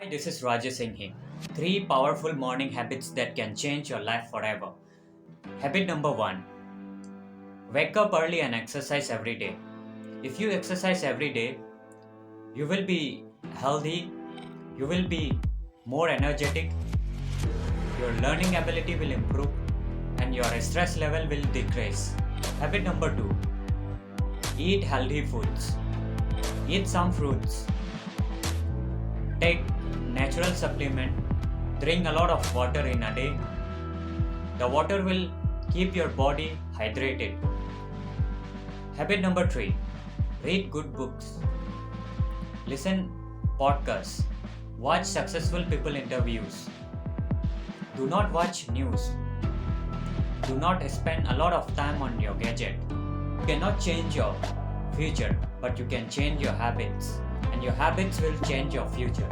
Hi, this is Rajesh Singh. Three powerful morning habits that can change your life forever. Habit number one, wake up early and exercise every day. If you exercise every day, you will be healthy, you will be more energetic, your learning ability will improve, and your stress level will decrease. Habit number two, eat healthy foods. Eat some fruits, take natural supplement, drink a lot of water in a day. The water will keep your body hydrated. Habit number three, read good books, listen podcasts, watch successful people interviews. Do not watch news. Do not spend a lot of time on your gadget. You cannot change your future, but you can change your habits, and your habits will change your future.